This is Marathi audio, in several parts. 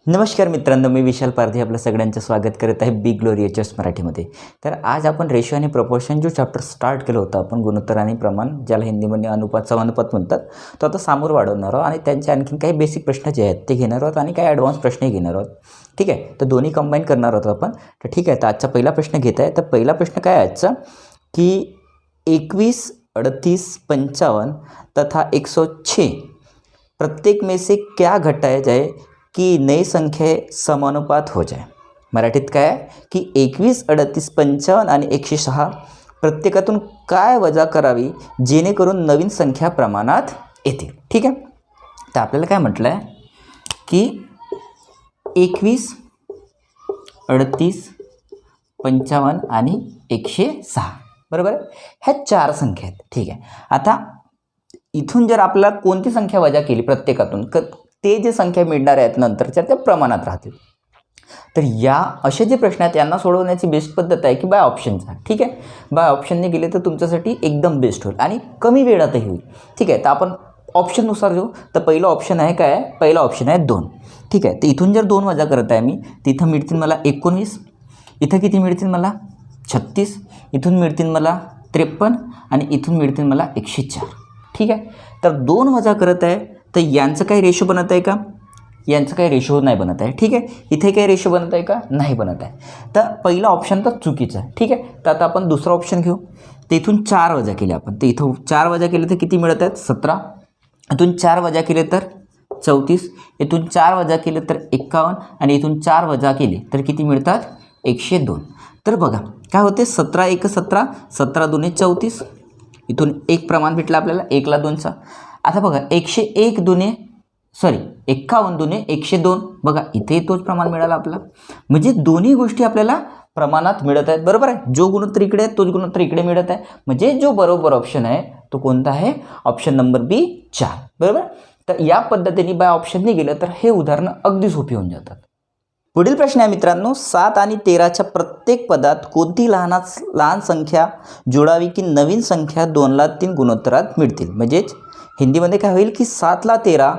नमस्कार मित्रांनो, मी विशाल पारधी आपलं सगळ्यांचं स्वागत करत आहे बिग ग्लोरी एच मराठीमध्ये. तर आज आपण रेशो आणि प्रपोर्शन जो चॅप्टर स्टार्ट केलं होतं आपण, गुणोत्तर आणि प्रमाण, ज्याला हिंदीमध्ये अनुपात समानुपात म्हणतात, तो आता समोर वाढवणार आहोत आणि त्यांचे आणखीन काही बेसिक प्रश्न जे आहेत ते घेणार आहोत आणि काही ॲडव्हान्स प्रश्नही घेणार आहोत. ठीक आहे, तर दोन्ही कंबाईन करणार आहोत आपण. तर ठीक आहे, तर आजचा पहिला प्रश्न घेत आहे. तर पहिला प्रश्न काय आहे आजचा, की 21, 38, 55 तथा 106 प्रत्येक में से क्या घटाया जाए की नई संख्या समानुपात हो जाए. मराठीत काय आहे की 21, 38, 55 आणि 106 प्रत्येकातून काय वजा करावी जेणेकरून नवीन संख्या प्रमाणात येतील. ठीक आहे, तर आपल्याला काय म्हटलं आहे की 21, 38, 55 आणि 106 बरोबर आहे, ह्या चार संख्या आहेत. ठीक आहे, आता इथून जर आपल्याला कोणती संख्या वजा केली प्रत्येकातून, ते जे संख्या मिळणार आहेत नंतरच्या त्या प्रमाणात राहतील. तर या असे जे प्रश्न आहेत यांना सोडवण्याची बेस्ट पद्धत आहे की बाय ऑप्शनचा. ठीक आहे, बाय ऑप्शनने गेले तर तुमच्यासाठी एकदम बेस्ट होईल आणि कमी वेळातही होईल. ठीक आहे, तर आपण ऑप्शननुसार जाऊ. तर पहिलं ऑप्शन आहे काय, पहिला ऑप्शन आहे 2. ठीक आहे, तर इथून जर 2 वजा करत आहे मी, तिथं मिळतील मला 19, इथं किती मिळतील मला 36, इथून मिळतील मला 53 आणि इथून मिळतील मला 104. ठीक आहे, तर 2 वजा करत आहे तर यांचं काही रेशो बनत आहे का, यांचं काही रेशो नाही बनत आहे. ठीक आहे, इथे काही रेशो बनत आहे का, नाही बनत आहे. तर पहिला ऑप्शन तर चुकीचं आहे. ठीक आहे, तर आता आपण दुसरा ऑप्शन घेऊ. तर इथून 4 वजा केले आपण, तर इथं 4 वजा केले तर किती मिळत आहेत 17, इथून 4 वजा केले तर 34, इथून 4 वजा केले तर 51 आणि इथून 4 वजा केले तर किती मिळतात 102. तर बघा काय होते, 17 1 17, 17 2 34, इथून एक प्रमाण भेटलं आपल्याला 1 ला 2चा. आता बघा 101 2 51 2 102, बघा इथे तोच प्रमाण मिळाला आपला. म्हणजे दोन्ही गोष्टी आपल्याला प्रमाणात मिळत आहेत. बरोबर आहे, जो गुणोत्तर इकडे आहे तोच गुणोत्तर इकडे मिळत आहे. म्हणजे जो बरोबर ऑप्शन आहे तो कोणता आहे, ऑप्शन नंबर बी 4. बरोबर. तर या पद्धतीने बाय ऑप्शनने गेलं तर हे उदाहरणं अगदी सोपी होऊन जातात. पुढील प्रश्न आहे मित्रांनो, 7 आणि 13च्या प्रत्येक पदात कोणती लहान संख्या जोडावी की नवीन संख्या 2 ला 3 गुणोत्तरात मिळतील. म्हणजेच हिंदीमध्ये काय होईल की 7 ला 13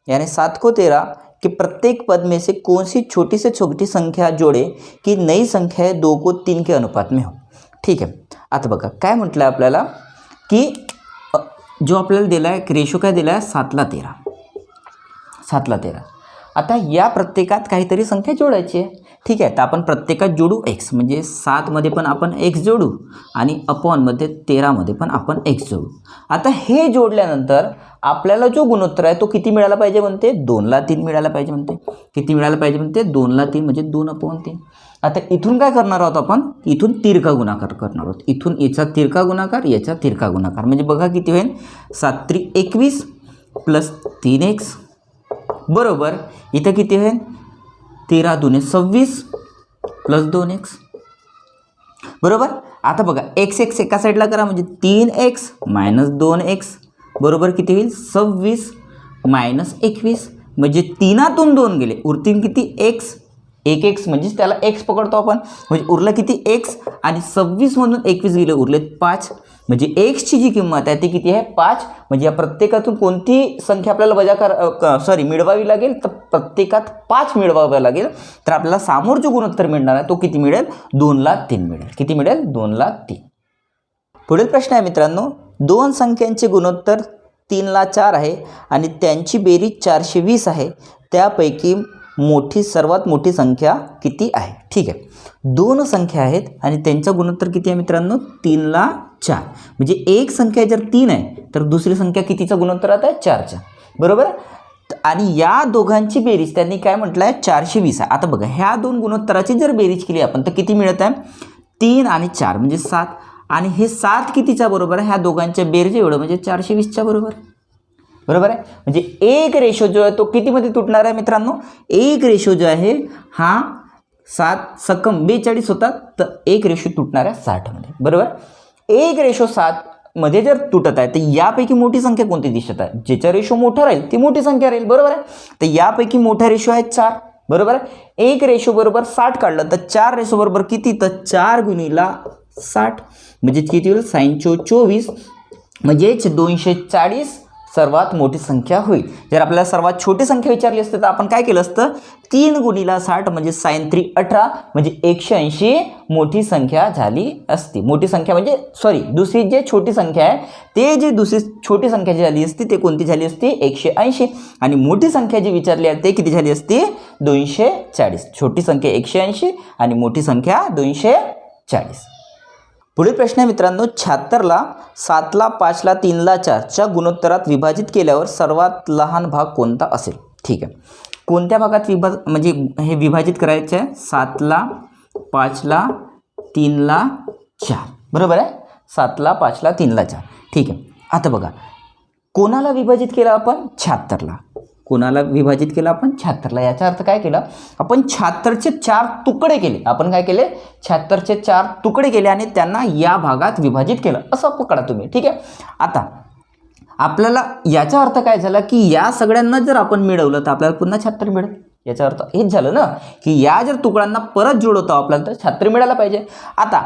यानी 7 को 13 कि प्रत्येक पद में से कौन सी छोटी से छोटी संख्या जोड़े कि नई संख्या 2 को 3 के अनुपात में हो. ठीक आहे, आता बघा काय म्हटलं आहे आपल्याला की जो आपल्याला दिला आहे रेशो काय दिला आहे 7 ला 13, 7 ला 13. आता या प्रत्येकात काहीतरी संख्या जोडायची आहे. ठीक आहे, तर आपण प्रत्येकात जोडू x, म्हणजे 7मध्ये पण आपण x जोडू आणि अपॉनमध्ये 13मध्ये पण आपण x जोडू. आता हे जोडल्यानंतर आपल्याला जो गुणोत्तर आहे तो किती मिळाला पाहिजे म्हणते, 2 ला 3 मिळाला पाहिजे म्हणते. किती मिळाला पाहिजे म्हणते, 2 ला 3 म्हणजे 2/3. आता इथून काय करणार आहोत आपण, इथून तिरका गुणाकार करणार आहोत. इथून याचा तिरका गुणाकार, याचा तिरका गुणाकार, म्हणजे बघा किती होईल, 7 3 21 प्लस 3x बरोबर इथं किती होईल 13 2 26 प्लस 2x बरोबर. आता बघा x एका साईडला करा, म्हणजे 3x मायनस 2x बरोबर किती होईल 26 मायनस 21, म्हणजे 3तून 2 गेले, उरतील किती x, 1x म्हणजे त्याला x पकडतो आपण, म्हणजे उरलं किती x आणि 26 मधून 21 गेले, उरले 5, म्हणजे xची जी किंमत आहे ती किती आहे 5. म्हणजे या प्रत्येकातून कोणती संख्या आपल्याला वजा मिळवावी लागेल, तर प्रत्येकात 5 मिळवावे लागेल. तर आपल्याला समोर जो गुणोत्तर मिळणार आहे तो किती मिळेल, 2 ला 3 मिळेल. किती मिळेल, 2 ला 3. पुढील प्रश्न आहे मित्रांनो, 2 संख्यांचे गुणोत्तर 3 ला 4 आहे आणि त्यांची बेरीज 420 आहे, त्यापैकी सर्वात मोठी संख्या किती आहे. ठीक आहे, 2 संख्या आहेत आणि त्यांचा गुणोत्तर किती आहे मित्रांनो, 3 ला 4. म्हणजे एक संख्या जर 3 आहे तर दुसरी संख्या कितीचा गुणोत्तर आता आहे 4चा बरोबर. आणि या दोघांची बेरीज त्यांनी काय म्हटलं आहे 420 आहे. आता बघा ह्या दोन गुणोत्तराची जर बेरीज केली आपण तर किती मिळत आहे, 3 आणि 4 म्हणजे 7, आणि हे 7 कितीच्या बरोबर आहे, ह्या दोघांच्या बेरीज एवढं म्हणजे 420च्या बरोबर बरोबर आहे. म्हणजे एक रेशो जो आहे तो कितीमध्ये तुटणार आहे मित्रांनो, एक रेशो जो आहे हा 7 सकम 42 होतात, तर एक रेशो तुटणार आहे 60मध्ये बरोबर. एक रेशो 7 मध्ये जर तुटत आहे तर यापैकी मोठी संख्या कोणती दिसत आहे, ज्याचा रेशो मोठा राहील ती मोठी संख्या राहील बरोबर आहे. तर यापैकी मोठा रेशो आहे 4 बरोबर आहे. एक रेशो बरोबर 60 काढलं तर 4 रेशो बरोबर किती, तर 4 गुणिला 60 म्हणजे किती होईल sin 24, म्हणजेच 240 सर्वात मोठी संख्या होईल. जर आपल्याला सर्वात छोटी संख्या विचारली असते तर आपण काय केलं असतं, 3 × 60 म्हणजे sin 3 18 म्हणजे 180 मोठी संख्या झाली असती. मोठी संख्या म्हणजे दुसरी जी छोटी संख्या आहे ते जी दुसरी छोटी संख्या जी झाली असती ते कोणती झाली असती 180 आणि मोठी संख्या जी विचारली आहे ते किती झाली असती 240. छोटी संख्या 180 आणि मोठी संख्या 240. पुढील प्रश्न आहे मित्रांनो, 76ला 7ला 5ला 3ला 4च्या गुणोत्तरात विभाजित केल्यावर सर्वात लहान भाग कोणता असेल. ठीक आहे, कोणत्या भागात म्हणजे हे विभाजित करायचं आहे, 7ला 5ला 3ला 4 बरोबर आहे. 7ला 5ला 3ला 4. ठीक आहे, आता बघा कोणाला विभाजित केलं आपण 76ला. कोणाला विभाजित केलं आपण 76ला. याचा अर्थ काय केलं आपण 76चे 4 तुकडे केले. आपण काय केले 76चे 4 तुकडे केले आणि त्यांना या भागात विभाजित केलं असं पकडा तुम्ही. ठीक आहे, आता आपल्याला याचा अर्थ काय झाला की या सगळ्यांना जर आपण मिळवलं तर आपल्याला पुन्हा 76 मिळेल. याचा अर्थ हेच झालं ना की या जर तुकड्यांना परत जोडवतो आपल्याला तर 76 मिळायला पाहिजे. आता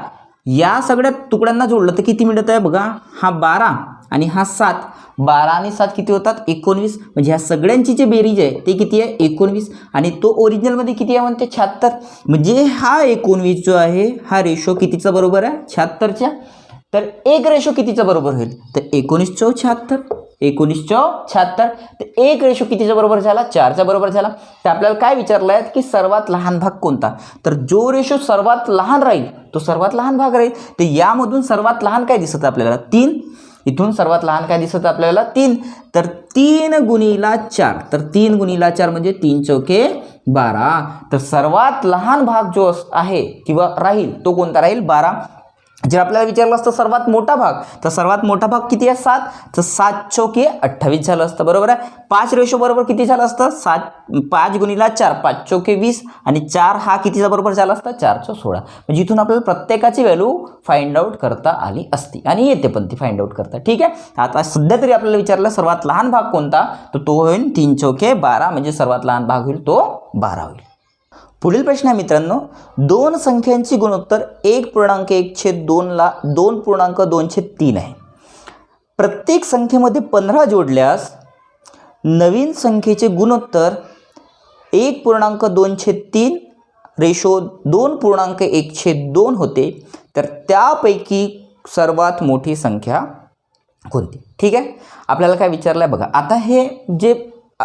या सगळ्या तुकड्यांना जोडलं तर किती मिळत आहे बघा, हा 12 आणि हा 7. 12 आणि 7 किती होतात 19. म्हणजे ह्या सगळ्यांची जी बेरीज आहे ते किती आहे 19 आणि तो ओरिजिनलमध्ये किती आहे म्हणते 76. म्हणजे हा 19 जो आहे हा रेशो कितीचा बरोबर आहे 76च्या. तर एक रेशो कितीचा बरोबर होईल तर 19/76. 19/76. तर एक रेशो कितीचा बरोबर झाला 4चा बरोबर झाला. तर आपल्याला काय विचारलं आहे की सर्वात लहान भाग कोणता. तर जो रेशो सर्वात लहान राहील तो सर्वात लहान भाग राहील. तर यामधून सर्वात लहान काय दिसत आपल्याला 3. इथून सर्वात लहान काय दिसत आपल्याला 3. तर 3 × 4. तर 3 × 4 म्हणजे 3 चौके 12. तर सर्वात लहान भाग जो आहे किंवा राहील तो कोणता राहील 12. जर आपल्याला विचारलं असतं सर्वात मोठा भाग तर सर्वात मोठा भाग किती आहे 7. तर 7 चौके 28 झालं असतं बरोबर आहे. 5 रेशो बरोबर किती झालं असतं 5 × 4 5 चौके 20 आणि 4 हा कितीचा बरोबर झाला असता 4/16. म्हणजे इथून आपल्याला प्रत्येकाची व्हॅल्यू फाइंड आउट करता आली असती आणि येते पण ती फाइंड आउट करता. ठीक आहे, आता सध्या तरी आपल्याला विचारलं सर्वात लहान भाग कोणता तर तो होईल 3 चौके 12 म्हणजे सर्वात लहान भाग होईल तो 12 होईल. पुढील प्रश्न आहे मित्रांनो, दोन संख्यांची गुणोत्तर 1.1/2 ला 2.2/3 आहे. प्रत्येक संख्येमध्ये 15 जोडल्यास नवीन संख्येचे गुणोत्तर 1.2/3 रेशो 2.1/2 होते. तर त्यापैकी सर्वात मोठी संख्या कोणती. ठीक आहे, आपल्याला काय विचारलं आहे बघा. आता हे जे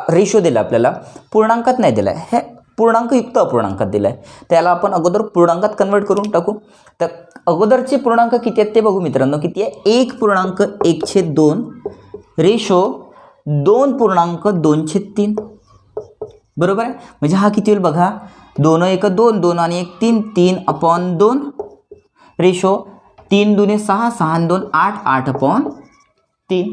रेशो दिला आपल्याला पूर्णांकात नाही दिला आहे, हे पूर्णांकयुक्त अपूर्णांकात दिला आहे. त्याला आपण अगोदर पूर्णांकात कन्वर्ट करून टाकू. तर अगोदरचे पूर्णांक किती आहेत ते बघू मित्रांनो. किती आहे 1.1/2 रेशो 2.2/3 बरोबर आहे. म्हणजे हा किती होईल बघा 2 1 2 2 आणि 1 3 3/2 रेशो 3 2 6 6 2 8 8/3.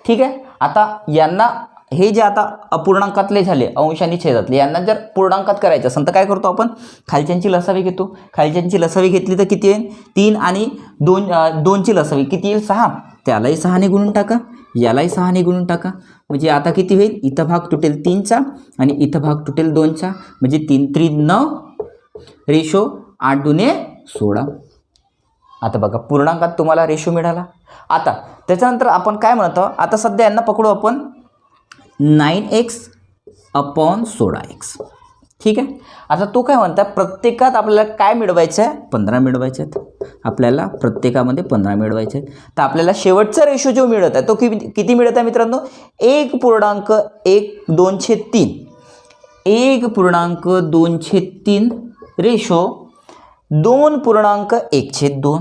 ठीक आहे, आता यांना हे जे आता अपूर्णांकातले झाले अंश आणि छेदातले यांना जर पूर्णांकात करायचं असेल तर काय करतो आपण खालच्यांची लसावी घेतो. खालच्यांची लसावी घेतली तर किती येईल 3 आणि 2ची लसावी किती येईल 6. त्यालाही 6ने गुणून टाका, यालाही 6ने गुणून टाका. म्हणजे आता किती होईल इथं भाग तुटेल 3चा आणि इथं भाग तुटेल 2चा. म्हणजे 3 3 9 रेशो 8 2 16. आता बघा पूर्णांकात तुम्हाला रेशो मिळाला. आता त्याच्यानंतर आपण काय म्हणतो आता सध्या यांना पकडू आपण 9x/16x. ठीक आहे, आता तो काय म्हणता प्रत्येकात आपल्याला काय मिळवायचं आहे 15 मिळवायचे आहेत. आपल्याला प्रत्येकामध्ये 15 मिळवायचे आहेत. तर आपल्याला शेवटचा रेशो जो मिळत आहे तो किती मिळत आहे मित्रांनो 1.1/2/3. 1.2/3 रेशो 2.1/2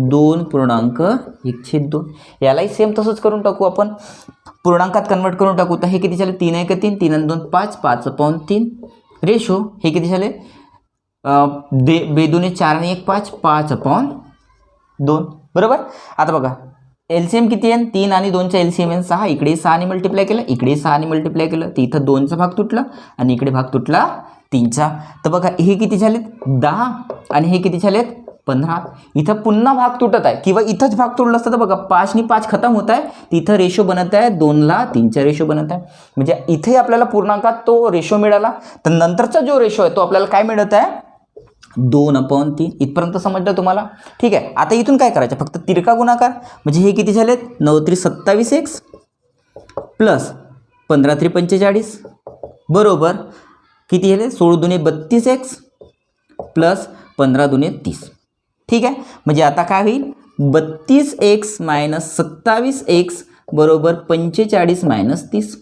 2.1/2. यालाही सेम तसंच करून टाकू आपण पूर्णांकात कन्वर्ट करून टाकू. तर हे किती झाले 3 1 3 3 आणि 2 5 5/3 रेशो हे किती झाले 2 2 4 आणि 1 5 5/2 बरोबर. आता बघा एलसीएम किती आहे 3 आणि 2चा एलसीएम आहे 6. इकडे 6ने मल्टिप्लाय केलं, इकडे 6ने मल्टिप्लाय केलं तर इथं 2चा भाग तुटला आणि इकडे भाग तुटला 3चा. तर बघा हे किती झालेत 10 आणि हे किती झालेत 15. इथं पुन्हा भाग तुटत आहे किंवा इथंच भाग तुटलं असतं तर बघा 5 आणि 5 खतम होत आहे. तिथं रेशो बनत आहे 2 ला 3चा रेशो बनत आहे. म्हणजे इथे आपल्याला पूर्णांकात तो रेशो मिळाला. तर नंतरचा जो रेशो आहे तो आपल्याला काय मिळत आहे 2/3. इथपर्यंत समजलं तुम्हाला. ठीक आहे, आता इथून काय करायचं फक्त तिरका गुणाकार. म्हणजे हे किती झालेत 9 3 27x प्लस 15 × 45 बरोबर किती झाले 16 × 2 = 32x प्लस 15 × 2 = 30. ठीक आहे, म्हणजे आता काय होईल 32x - 27x बरोबर 45 - 30.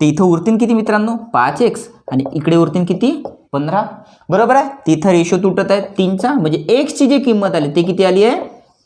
तर इथं उरतील किती मित्रांनो 5x आणि इकडे उरतील किती 15 बरोबर आहे. तिथं रेशो तुटत आहे 3चा, म्हणजे x ची जी किंमत आली ती किती आली आहे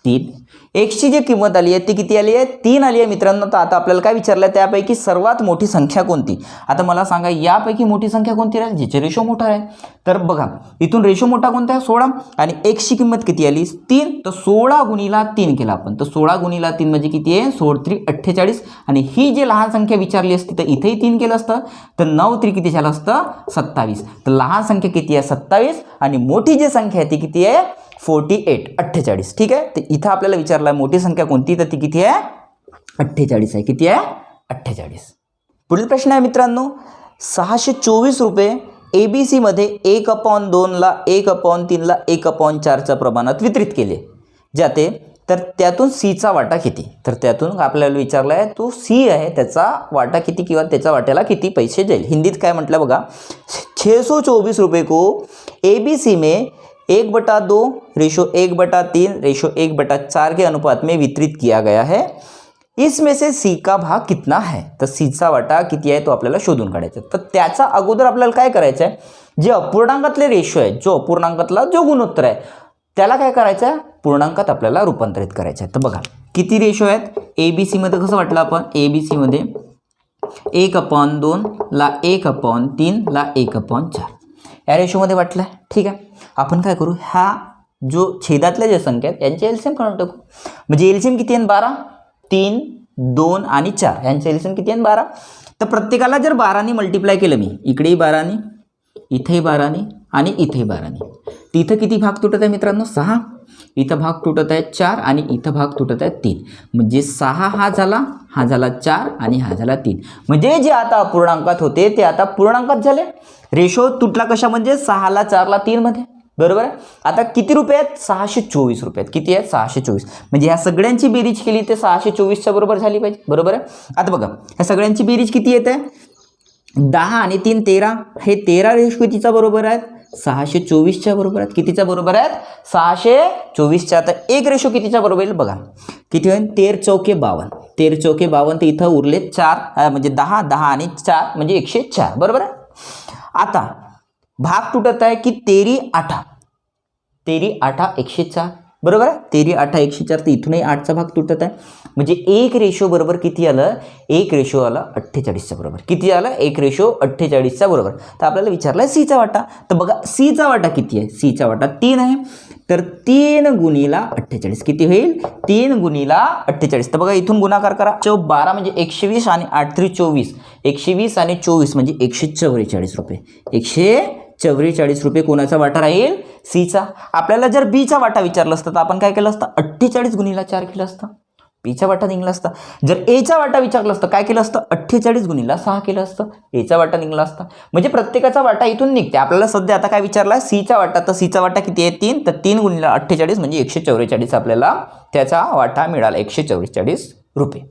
3. x ची जी किंमत आली आहे ती किती आली आहे 3 आली आहे मित्रांनो. तर आता आपल्याला काय विचारलं आहे त्यापैकी सर्वात मोठी संख्या कोणती. आता मला सांगा यापैकी मोठी संख्या कोणती राहील जिचे रेशो मोठा आहे. तर बघा इथून रेशो मोठा कोणता आहे 16 आणि x ची किंमत किती आली 3. तर 16 × 3 केला आपण. तर 16 × 3 म्हणजे किती आहे 16 × 3 = 48 आणि ही जी लहान संख्या विचारली असती तर इथेही 3 केलं असतं. तर 9 × 3 किती झालं असतं 27. तर लहान संख्या किती आहे 27 आणि मोठी जी संख्या आहे ती किती आहे 48. ठीक आहे, तर इथं आपल्याला विचारलं आहे मोठी संख्या कोणती तर ती किती आहे 48 आहे. किती आहे 48. पुढील प्रश्न आहे मित्रांनो 624 रुपये ABC मध्ये 1/2 ला 1/3 ला 1/4च्या प्रमाणात वितरित केले जाते. तर त्यातून Cचा वाटा किती. तर त्यातून आपल्याला विचारलं आहे तो C आहे त्याचा वाटा किती किंवा त्याच्या वाट्याला किती पैसे जाईल. हिंदीत काय म्हटलं बघा 624 रुपये को ABC में 1/2 रेशो 1/3 रेशो 1/4 के अनुपात में वितरित किया गया है. इसमें से C का भाग कितना है. तर Cचा वाटा किती आहे तो आपल्याला शोधून काढायचा. तर त्याचा अगोदर आपल्याला काय करायचं आहे जे अपूर्णांकातले रेशो आहे जो अपूर्णांकातला जो गुणोत्तर आहे त्याला काय करायचं आहे पूर्णांकात आपल्याला रूपांतरित करायचं आहे. तर बघा किती रेशो आहेत ABC मध्ये कसं वाटलं आपण ABC मध्ये 1/2 ला 1/3 ला 1/4 या रेशोमध्ये वाटलं आहे. ठीक आहे, आपण काय करू हा जो छेदातल्या ज्या संख्या आहेत यांचे एलसीएम काढून टाकू. म्हणजे एलसीएम किती आहे 12 3 2 आणि 4 यांचे एलसीएम किती आहे 12. तर प्रत्येकाला जर 12 मल्टिप्लाय केलं मी इकडेही 12 इथेही 12 आणि इथेही 12 तिथं किती भाग तुटत आहे मित्रांनो 6. इथं भाग तुटत आहे 4 आणि इथं भाग तुटत आहे 3. म्हणजे 6 हा झाला 4 आणि हा झाला 3. म्हणजे जे आता अपूर्णांकात होते ते आता पूर्णांकात झाले. रेशो तुटला कशा म्हणजे 6 ला 4 ला 3 मध्ये बरोबर आहे. आता किती रुपये आहेत 624 रुपये आहेत. किती आहेत 624. म्हणजे ह्या सगळ्यांची बेरीज केली ते 624च्या बरोबर झाली पाहिजे बरोबर आहे. आता बघा ह्या सगळ्यांची बेरीज किती येते 10 आणि 3 13 हे 13 रेशो कितीचा बरोबर आहेत 624च्या बरोबर आहेत. कितीच्या बरोबर आहेत 624च्या. आता एक रेशो कितीच्या बरोबर येईल बघा किती होईल 13 चौके 52 13 चौके 52 तर इथं उरले 4 म्हणजे 10 10 आणि 4 म्हणजे 104 बरोबर आहे. आता भाग तुटत आहे की 13 8 104 बरोबर आहे. 13 8 104 तर इथूनही 8चा भाग तुटत आहे. म्हणजे एक रेशो बरोबर किती आलं एक रेशो आला 48च्या बरोबर. किती आलं एक रेशो 48च्या बरोबर. तर आपल्याला विचारलं आहे Cचा वाटा. तर बघा Cचा वाटा किती आहे Cचा वाटा 3 आहे. तर 3 × 48 किती होईल 3 × 48. तर बघा इथून गुणाकार करा 12 म्हणजे 120 आणि 8 3 24 120 आणि 24 म्हणजे 144 रुपये 144 रुपये कोणाचा वाटा राहील Cचा. आपल्याला जर Bचा वाटा विचारला असता तर आपण काय केलं असतं 48 × 4 केलं असतं Bचा वाटा निघला असता. जर Aचा वाटा विचारला असतं काय केलं असतं 48 × 6 केलं असतं Aचा वाटा निघला असता. म्हणजे प्रत्येकाचा वाटा इथून निघते. आपल्याला सध्या आता काय विचारला Cचा वाटा. तर Cचा वाटा किती आहे 3 तर 3 × 48 म्हणजे 144 आपल्याला त्याचा वाटा मिळाला 144 रुपये.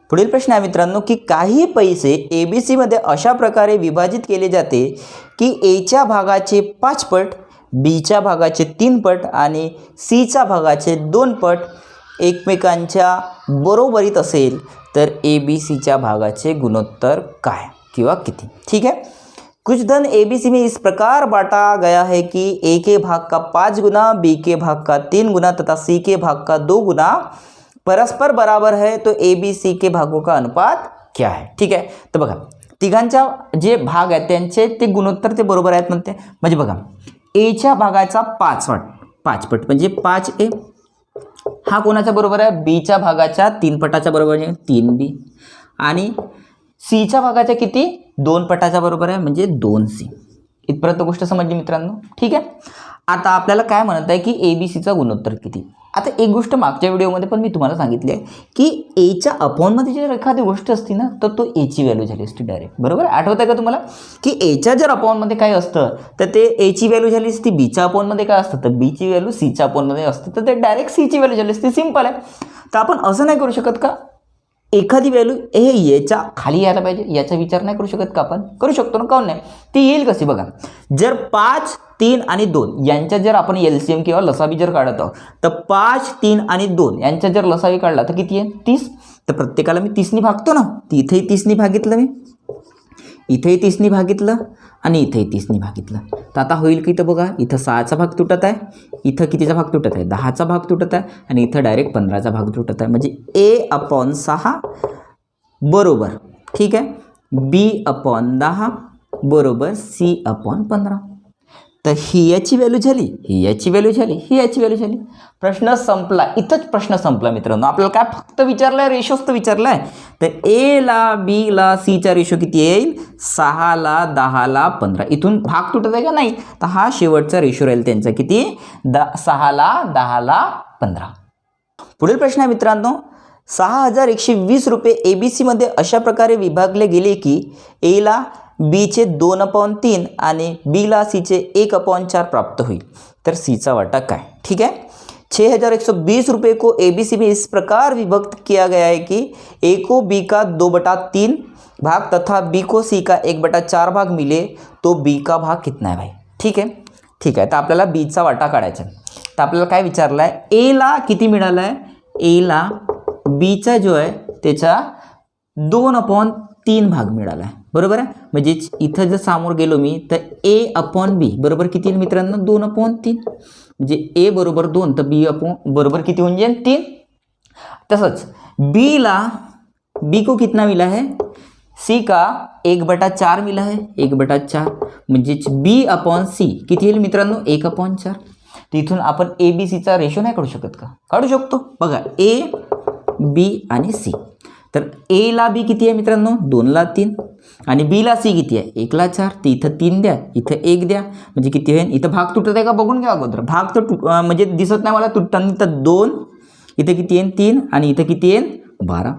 पुढील प्रश्न आहे मित्रांनो की काही पैसे ABC मध्ये अशा प्रकारे विभाजित केले जाते की Aच्या भागाचे 5 पट Bच्या भागाचे 3 पट आणि Cच्या भागाचे 2 पट एकमेकांच्या बरोबरीत असेल तर ABCच्या भागाचे गुणोत्तर काय किंवा किती. ठीक है, कुछ धन ABC में इस प्रकार बांटा गया है कि A के भाग का 5 गुना B के भाग का 3 गुना तथा C के भाग का 2 गुना परस्पर बराबर है. तो ABC के भागों का अनुपात क्या है. ठीक आहे, तर बघा तिघांच्या जे भाग आहेत त्यांचे ते गुणोत्तर ते बरोबर आहेत म्हणते. म्हणजे बघा Aच्या भागाचा 5 पट म्हणजे 5A हा कोणाचा बरोबर आहे Bच्या भागाच्या 3 पटाच्या बरोबर आहे 3B आणि Cच्या भागाच्या किती 2 पटाच्या बरोबर आहे म्हणजे 2C. इथपर्यंत गोष्ट समजली मित्रांनो. ठीक आहे, आता आपल्याला काय म्हणत आहे की ABCचा गुणोत्तर किती. आता एक गोष्ट मागच्या व्हिडिओमध्ये पण मी तुम्हाला सांगितली आहे की Aच्या अपॉनमध्ये जर एखादी गोष्ट असती ना तर तो Aची व्हॅल्यू झाली असती डायरेक्ट बरोबर. आठवत आहे का तुम्हाला की Aच्या जर अपॉनमध्ये काय असतं तर ते Aची व्हॅल्यू झाली असती. Bच्या अपॉनमध्ये काय असतं तर Bची व्हॅल्यू Cच्या अपॉनमध्ये असतं तर ते डायरेक्ट Cची व्हॅल्यू झाली असती. सिंपल आहे. तर आपण असं नाही करू शकत का एखादी व्हॅल्यू हे याच्या खाली यायला पाहिजे, याचा विचार नाही करू शकत का आपण? करू शकतो ना, काऊन नाही? ती येईल कशी बघा. जर 5, 3 आणि 2 यांच्या जर आपण LCM किंवा लसावी जर काढत आहोत, तर 5, 3 आणि 2 यांच्या जर लसावी काढला तर किती आहे? 30. तर प्रत्येकाला मी 30 ने भागतो ना, तर इथेही 30 ने भागितलं मी, इथेही 30 ने भागितलं आणि इथेही 30 ने भागितलं. तर आता होईल की इथं बघा, इथं 6चा भाग तुटत आहे, इथं कितीचा भाग तुटत आहे? 10चा भाग तुटत आहे आणि इथं डायरेक्ट 15चा भाग तुटत आहे. म्हणजे A/6 बरोबर, ठीक आहे, B/10 बरोबर C/15. तर ही याची व्हॅल्यू झाली, ही याची व्हॅल्यू झाली, ही याची व्हॅल्यू झाली. प्रश्न संपला. इथंच प्रश्न संपला मित्रांनो. आपल्याला काय फक्त विचारलं आहे? रेशोच तर विचारला आहे. तर Aला Bला Cचा रेशो किती येईल? 6ला 10ला 15. इथून भाग तुटत आहे का नाही? तर हा शेवटचा रेशो राहील त्यांचा किती? 6ला 10ला 15. पुढील प्रश्न आहे मित्रांनो, 6120 रुपये ABCमध्ये अशा प्रकारे विभागले गेले की Aला Bचे 2/3 आणि Bला Cचे 1/4 प्राप्त होईल. तर Cचा वाटा काय? ठीक है, 6120 रुपये को ABC में इस प्रकार विभक्त किया गया है कि A को B का 2/3 भाग तथा B को C का 1/4 भाग मिले तो B का भाग कितना है भाई? ठीक है, ठीक आहे. तर आपल्याला Bचा वाटा काढायचा. तर आपल्याला काय विचारलं आहे? Aला किती मिळालं आहे? Aला Bचा जो आहे त्याचा 2/3 भाग मिळाला आहे, बरोबर आहे. म्हणजे इथं जर समोर गेलो मी तर A/B बरोबर किती येईल मित्रांनो? 2/3. म्हणजे A बरोबर 2 तर B बरोबर किती होऊन जाईल? 3. तसंच B को कितना मिला है? C का 1/4 मिला है, 1/4 म्हणजे B/C किती येईल मित्रांनो? 1/4. तर इथून आपण ABCचा रेशो नाही काढू शकत का? काढू शकतो. बघा A, B आणि C. तर Aला B किती आहे मित्रांनो? 2ला 3 आणि Bला C किती आहे? 1ला 4. तर इथं 3 द्या, इथं 1 द्या, म्हणजे किती होईल? इथं भाग तुटत आहे का बघून घ्या अगोदर. भाग तर म्हणजे दिसत नाही मला तुटताना. तर 2, इथं किती येईल? 3 आणि इथं किती येईल? 12.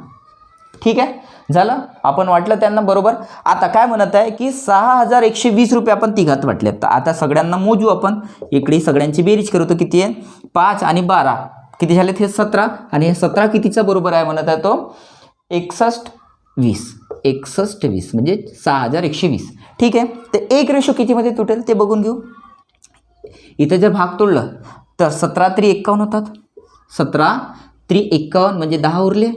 ठीक आहे, झालं. आपण वाटलं त्यांना बरोबर. आता काय म्हणत आहे की 6120 रुपये आपण तिघात वाटले. तर आता सगळ्यांना मोजू आपण. इकडे सगळ्यांची बेरीज करू तर किती आहे? 5 आणि 12 किती झाले? हे 17 आणि हे 17 कितीचा बरोबर आहे म्हणत आहे तो? 6120. 6120 म्हणजे 6120. ठीक आहे, तर एक रेशो कितीमध्ये तुटेल ते बघून घेऊ. इथं जर भाग तोडलं तर 17 3 51 होतात. 17 3 51 म्हणजे 10 उरले,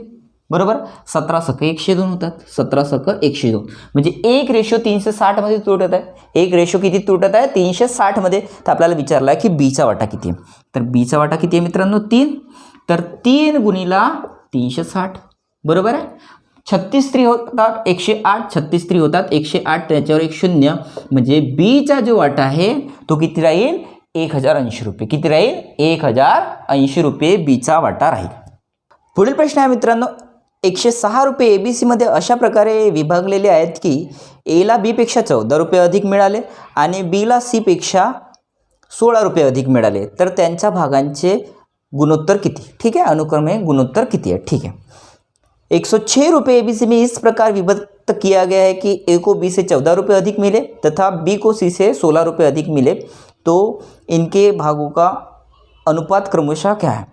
बरोबर. 17 सक 102 होतात. 17 सक 102 म्हणजे एक रेशो 360 मध्ये तुटत आहे. एक रेशो किती तुटत आहे? 360 मध्ये. तर आपल्याला विचारलं आहे की Bचा वाटा किती आहे? तर Bचा वाटा किती आहे मित्रांनो? 3. तर 3 गुणिला 360 बरोबर आहे. 36 3 होतात 108, 36 3 होतात 108, त्याच्यावर एक 0 म्हणजे Bचा जो वाटा आहे तो किती राहील? 1080 रुपये. किती राहील? 1080 रुपये Bचा वाटा राहील. पुढील प्रश्न आहे मित्रांनो, 106 रुपये ABCमध्ये अशा प्रकारे विभागलेले आहेत की Aला Bपेक्षा 14 रुपये अधिक मिळाले आणि Bला Cपेक्षा 16 रुपये अधिक मिळाले. तर त्यांच्या भागांचे गुणोत्तर किती? ठीक है, अनुक्रमे गुणोत्तर किती है? ठीक है. 106 रुपये ABC में इस प्रकार विभक्त किया गया है कि A को B से 14 रुपये अधिक मिले तथा B को C से 16 रुपये अधिक मिले, तो इनके भागों का अनुपात क्रमशः क्या है?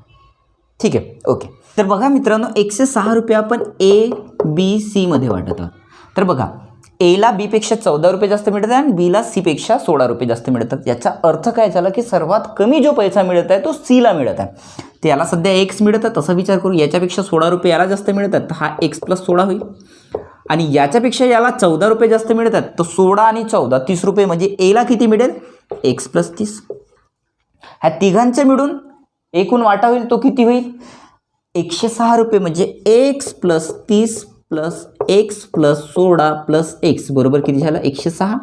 ठीक आहे, ओके. तर बघा मित्रांनो, 106 रुपये आपण ABC मध्ये वाटत आहोत. तर बघा, Aला Bपेक्षा 14 रुपये जास्त मिळत आहे आणि Bला Cपेक्षा 16 रुपये जास्त मिळतात. याचा अर्थ काय झाला की सर्वात कमी जो पैसा मिळत आहे तो Cला मिळत आहे. तर याला सध्या X मिळतात, तसा विचार करू. याच्यापेक्षा 16 रुपये याला जास्त मिळतात, तर हा X + 16 होईल. आणि याच्यापेक्षा याला 14 रुपये जास्त मिळतात, तर 16 आणि 14 30 रुपये म्हणजे Aला किती मिळेल? X + 30. ह्या तिघांचे मिळून एकूण वाटा होईल तो किती होईल? 106 रुपये म्हणजे X + 30 + X + 16 + X बरोबर किती झालं? 106.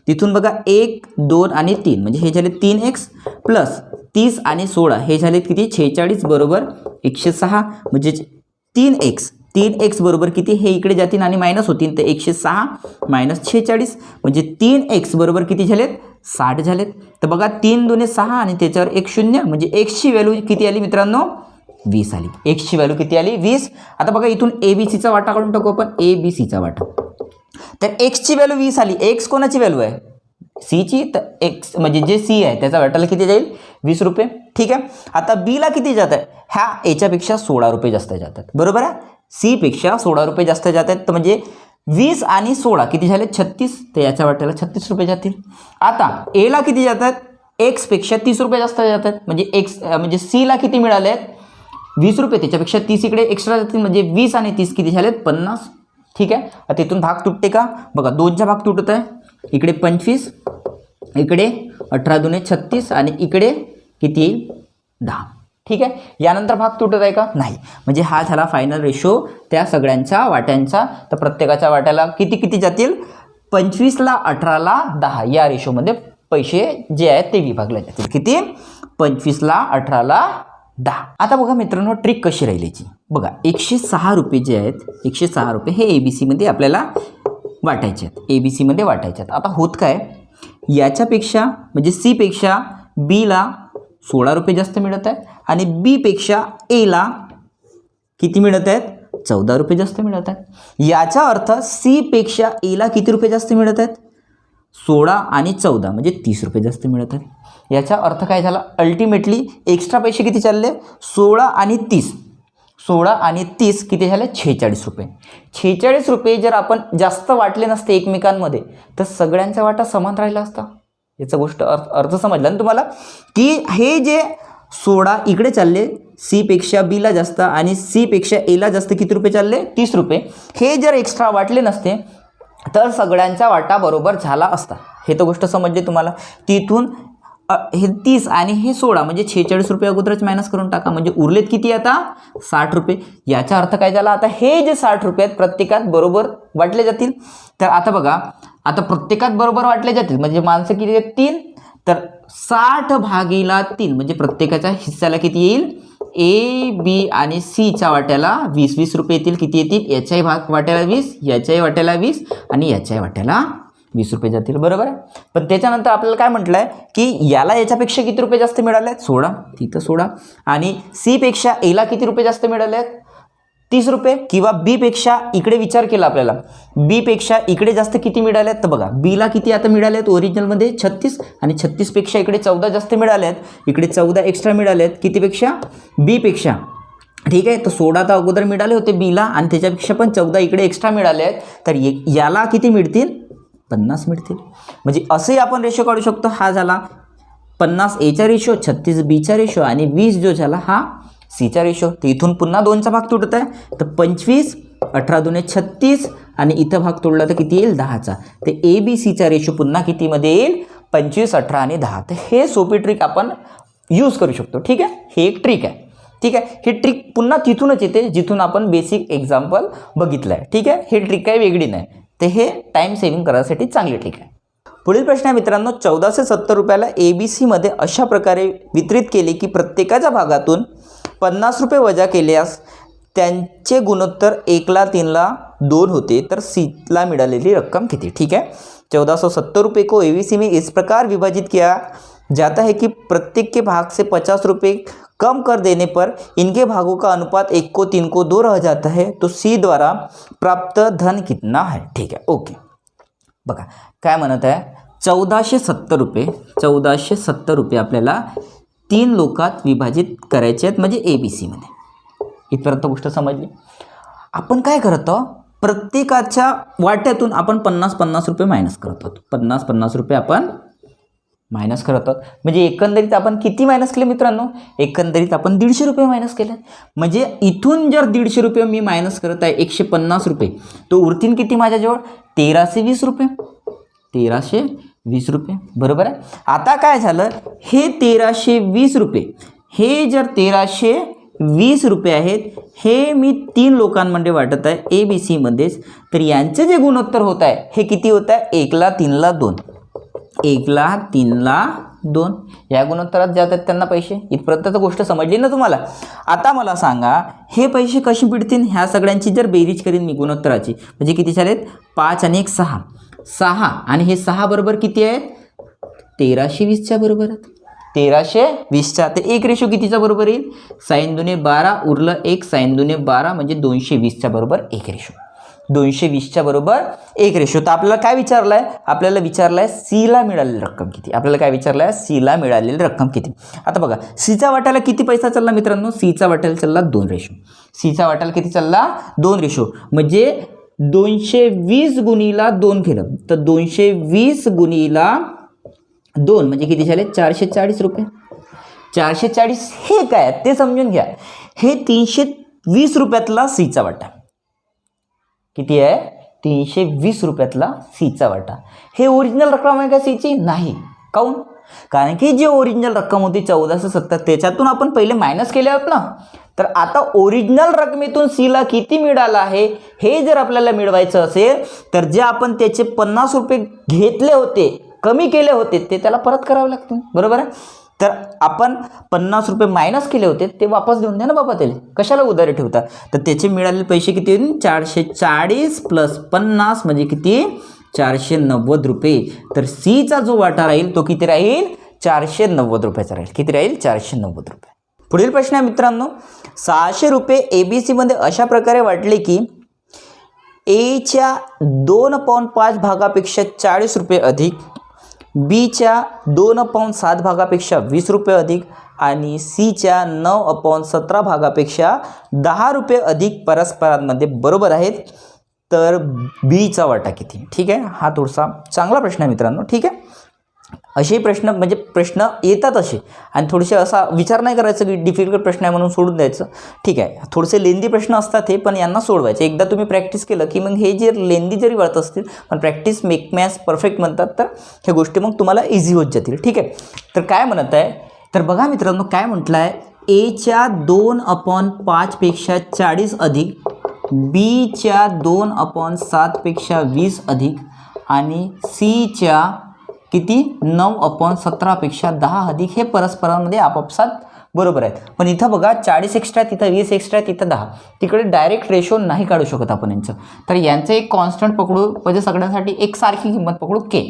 तिथून बघा 1 2 आणि 3 म्हणजे हे झाले 3X + 30 आणि 16 हे झाले किती? 46 बरोबर 106 म्हणजे 3X बरोबर किती? हे इकडे जातील आणि मायनस होतील, तर 106 - 46 म्हणजे 3X बरोबर किती झालेत? 60 झालेत. तर बघा 3 2 6 आणि त्याच्यावर एक 0 म्हणजे Xची व्हॅल्यू किती आली मित्रांनो? 20 आली. Xची व्हॅल्यू किती आली? 20. आता बघा इथून ABCचा वाटा काढून टाकू आपण. ABCचा वाटा. तर Xची व्हॅल्यू 20 आली. X कोणाची व्हॅल्यू आहे? Cची. तर X म्हणजे जे C आहे त्याचा वाटाला किती जाईल? 20 रुपये. ठीक आहे. आता बीला किती जात आहे, ह्या याच्यापेक्षा 16 रुपये जास्त जातात, बरोबर आहे. सी पेक्षा 16 रुपये जास्त जात आहेत, तर म्हणजे 20 आणि 16 किती झाले 36, तर याच्या वाट्याला 36 रुपये जातील. आता एला किती जातात, एक्स पेक्षा 30 रुपये जास्त जातात, म्हणजे एक्स म्हणजे सीला किती मिळाले आहेत 20 रुपये, त्याच्यापेक्षा 30 इकडे एक्स्ट्रा जातील, म्हणजे 20 आणि 30 किती झालेत 50. ठीक आहे. आता इथून भाग तुटते का, बघा 2चा भाग तुटत आहे, इकडे 25, इकडे 18 दुने 36 आणि इकडे किती येईल 10. ठीक आहे. यानंतर भाग तुटत आहे का, नाही. म्हणजे हा झाला फायनल रेशो त्या सगळ्यांच्या वाट्यांचा. तर प्रत्येकाच्या वाट्याला किती किती जातील, 25ला 18ला 10 या रेशोमध्ये पैसे जे आहेत ते विभागले जातील. किती, 25ला 18ला 10. आता बघा मित्रांनो ट्रिक कशी राहिली याची, बघा 106 रुपये जे आहेत, 106 रुपये हे ABC आपल्याला वाटायचे आहेत, ABC वाटायचे आहेत. आता होत काय, याच्यापेक्षा म्हणजे C पेक्षा Bला 16 रुपये जास्त मिळत आहे आणि B पेक्षा Aला किती मिळत आहेत, 14 रुपये जास्त मिळत आहेत. याचा अर्थ C पेक्षा Aला किती रुपये जास्त मिळत आहेत, 16 आणि 14 म्हणजे 30 रुपये जास्त मिळत आहेत. याचा अर्थ काय झाला, अल्टिमेटली एक्स्ट्रा पैसे किती चालले, 16 आणि 30, 16 आणि 30 किती झाले 46 रुपये. 46 रुपये जर आपण जास्त वाटले नसते एकमेकांमध्ये तर सगळ्यांचा वाटा समान राहिला असता. याचा गोष्ट अर्थ समजला ना तुम्हाला, की हे जे 16 इकडे चालले सी पेक्षा बीला जास्त आणि सी पेक्षा एला जास्त किती रुपये चालले 30 रुपये, हे जर एक्स्ट्रा वाटले नसते तर सगळ्यांचा वाटा बरोबर झाला असता. हे तर गोष्ट समजली तुम्हाला. तिथून हे 30 आणि हे 16 म्हणजे 46 रुपये अगोदरच मायनस करून टाका, म्हणजे उरलेत किती आता 60 रुपये. याचा अर्थ काय झाला, आता हे जे 60 रुपये आहेत प्रत्येकात बरोबर वाटले जातील. तर आता बघा, आता प्रत्येकात बरोबर वाटले जातील म्हणजे माणसं किती आहेत 3, तर 60 भागीला 3 म्हणजे प्रत्येकाच्या हिस्साला किती येईल, ए बी आणि सीच्या वाट्याला 20-20 रुपये येतील. किती येतील, याच्याही वाट्याला 20, याच्याही वाट्याला 20 आणि याच्याही वाट्याला 20 रुपये जातील, बरोबर आहे. पण त्याच्यानंतर आपल्याला काय म्हटलं आहे की याला याच्यापेक्षा किती रुपये जास्त मिळाले आहेत, 16, तिथं 16 आणि सी पेक्षा एला किती रुपये जास्त मिळाले आहेत 30 रुपये. किंवा बी पेक्षा इकडे विचार केला आपल्याला, बी पेक्षा इकडे जास्त किती मिळाले आहेत, तर बघा बीला किती आता मिळाले आहेत ओरिजिनलमध्ये 36 आणि 36 पेक्षा इकडे 14 जास्त मिळाले आहेत, इकडे 14 एक्स्ट्रा मिळाले आहेत कितीपेक्षा, बी पेक्षा. ठीक आहे. तर 16 तर अगोदर मिळाले होते बीला आणि त्याच्यापेक्षा पण 14 इकडे एक्स्ट्रा मिळाले आहेत, तर याला किती मिळतील 50 मिळतील. म्हणजे असे आपण रेशो काढू शकतो. हा झाला 50 एचा रेशो, 36 बीचा रेशो आणि 20 जो झाला हा सीचा रेशो. तर इथून पुन्हा 2चा भाग तुटत आहे, तर 25, 18 दुने 36 आणि इथं भाग तोडला तर किती येईल 10चा. तर ए बी सीचा रेशो पुन्हा कितीमध्ये येईल 25, 18 आणि 10. तर हे सोपी ट्रिक आपण यूज करू शकतो. ठीक आहे. हे एक ट्रिक आहे. ठीक आहे. ही ट्रिक पुन्हा तिथूनच येते जिथून आपण बेसिक एक्झाम्पल बघितलं आहे. ठीक आहे. ही ट्रिक काही वेगळी नाही, तर हे टाईम सेव्हिंग करायसाठी चांगली ट्रिक आहे. पुढील प्रश्न आहे मित्रांनो, 1470 रुपयाला ABC अशा प्रकारे वितरित केले की प्रत्येकाच्या भागातून 50 रुपये वजा केल्यास त्यांचे गुणोत्तर 1ला 3ला 2 होते, तर सीला मिळालेली रक्कम किती. ठीक है. 1470 रुपये को ABC में इस प्रकार विभाजित किया जाता है कि प्रत्येक के भाग से 50 रुपये कम कर देने पर इनके भागों का अनुपात 1 को 3 को 2 रह जाता है, तो सी द्वारा प्राप्त धन कितना है. ठीक है. ओके. बघा काय म्हणत आहे, 1470 रुपये, 1470 रुपये आपल्याला 3 लोकात विभाजित करायचे आहेत, म्हणजे ABC मध्ये. इथपर्यंत गोष्ट समजली. आपण काय करतो, प्रत्येकाच्या वाट्यातून आपण 50-50 रुपये मायनस करतो, 50-50 रुपये आपण मायनस करत आहोत. म्हणजे एकंदरीत आपण किती मायनस केले मित्रांनो, एकंदरीत आपण 150 रुपये मायनस केले. म्हणजे इथून जर 150 रुपये मी मायनस करत आहे 150 रुपये, तो उरतील किती माझ्याजवळ 1320 रुपये, 1320 रुपये, बरोबर आहे. आता काय झालं, हे 1320 रुपये, हे जर 1320 रुपये आहेत, हे मी 3 लोकांमध्ये वाटत आहे ABC मध्येच, तर यांचे जे गुणोत्तर होत आहे हे किती होत आहे, 1ला 3ला 2, 1ला 3ला 2 या गुणोत्तरात जातात त्यांना पैसे. इथपर्यंत तर गोष्ट समजली ना तुम्हाला. आता मला सांगा हे पैसे कशी मिळतील, ह्या सगळ्यांची जर बेरीज करीन मी गुणोत्तराची, म्हणजे किती झालेत 5 आणि 1 6, 6 आणि हे 6 बरोबर किती आहेत 1320च्या बरोबर आहेत, 1320च्या. तर एक रेशो कितीचा बरोबर येईल, साइन दुने 12 उरलं 1, साइन दुने 12 म्हणजे 220च्या बरोबर एक रेशो. 220च्या बरोबर 1 रेशो. तर आपल्याला काय विचारलं आहे, आपल्याला विचारलं आहे सीला मिळालेली रक्कम किती. आपल्याला काय विचारलं आहे, सीला मिळालेली रक्कम किती. आता बघा सीचा वाट्याला किती पैसा चालला मित्रांनो, सीचा वाट्याला चालला 2 रेशो. सीचा वाट्याला किती चालला 2 रेशो, म्हणजे 220 गुणिला 2 केलं तर 220 गुणिला 2 म्हणजे किती झाले 440 रुपये. 440 हे काय ते समजून घ्या. हे 320 रुपयातला सीचा वाटा किती आहे, 320 रुपयातला सीचा वाटा. हे ओरिजिनल रक्कम आहे का सीची, नाही. काऊन, कारण की जे ओरिजिनल रक्कम होती 1470 त्याच्यातून आपण पहिले मायनस केले आहोत ना. तर आता ओरिजिनल रकमेतून सीला किती मिळालं आहे हे जर आपल्याला मिळवायचं असेल तर जे आपण त्याचे 50 रुपये घेतले होते, कमी केले होते, ते त्याला परत करावे लागतील. बरोबर आहे. तर आपण 50 रुपये मायनस केले होते ते वापस देऊन द्या ना बाबा त्याला, कशाला उधारी ठेवता. तर त्याचे मिळालेले पैसे किती होतील, 440 प्लस 50 म्हणजे किती 490 रुपये. तर सीचा जो वाटा राहील तो किती राहील 490 रुपयाचा राहील. किती राहील 490 रुपये. पुढील प्रश्न आहे मित्रांनो, 600 रुपये ABC मध्ये अशा प्रकारे वाटले की Aच्या 2/5 भागापेक्षा 40 रुपये अधिक, Bच्या 2/7 भागापेक्षा 20 रुपये अधिक आणि Cच्या 9/17 भागापेक्षा 10 रुपये अधिक परस्परांमध्ये बरोबर आहेत. तर Bचा वाटा किती. ठीक आहे, हा थोडासा चांगला प्रश्न आहे मित्रांनो. ठीक आहे, असे प्रश्न म्हणजे प्रश्न येतात असे, आणि थोडेसे असा विचार नाही करायचं की डिफिकल्ट प्रश्न आहे म्हणून सोडून द्यायचं. ठीक आहे, थोडेसे लेंदी प्रश्न असतात हे, पण यांना सोडवायचे. एकदा तुम्ही प्रॅक्टिस केलं की मग हे जे लेंदी जरी वाटत असतील पण प्रॅक्टिस मेक मॅथ्स परफेक्ट म्हणतात, तर ह्या गोष्टी मग तुम्हाला इझी होत जातील. ठीक आहे, तर काय म्हणत आहे, तर बघा मित्रांनो काय म्हटलं आहे, Aच्या 2/5 पेक्षा 40 अधिक, Bच्या 2/7 पेक्षा 20 अधिक आणि Cच्या किती 9/17 पेक्षा 10 अधिक हे परस्परांमध्ये आपापसात बरोबर आहेत. पण इथं बघा 40 एक्स्ट्रा, तिथं 20 एक्स्ट्रा, तिथं 10, तिकडे डायरेक्ट रेशो नाही काढू शकत आपण यांचं. तर यांचं एक कॉन्स्टंट पकडू, म्हणजे सगळ्यांसाठी एक सारखी किंमत पकडू के.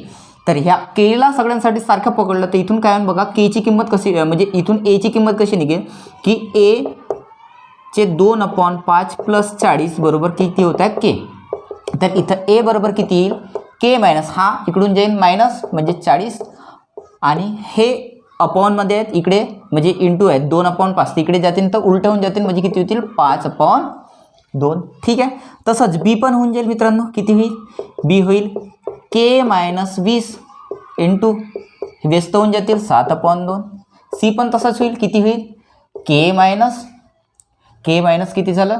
तर ह्या केला सगळ्यांसाठी सारखं पकडलं तर इथून काय बघा केची किंमत कशी, म्हणजे इथून एची किंमत कशी निघेल की Aचे 2/5 प्लस 40 बरोबर किती होत आहे के. तर इथं A बरोबर किती येईल के मायनस, हा इकडून जाईल मायनस म्हणजे 40 आणि हे अपॉनमध्ये आहेत इकडे म्हणजे इंटू आहेत 2/5, तिकडे जातील तर उलट होऊन जातील म्हणजे किती होतील 5/2. ठीक आहे, तसंच बी पण होऊन जाईल मित्रांनो. किती होईल, बी होईल के मायनस 20 इंटू व्यस्त होऊन जातील 7/2. सी पण तसंच होईल, किती होईल के मायनस किती झालं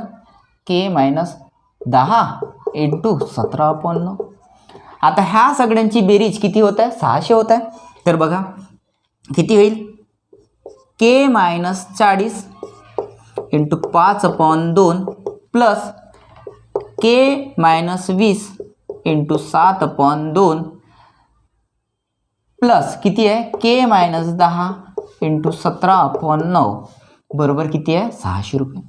के मायनस 10 इंटू 17/9. आता ह्या सगळ्यांची बेरीज किती होत आहे 600 होत आहे. तर बघा किती होईल के मायनस 40 इंटू 5/2 प्लस के मायनस 20 इंटू 7/2 प्लस किती आहे के मायनस 10 इंटू 17/9 बरोबर किती आहे 600 रुपये.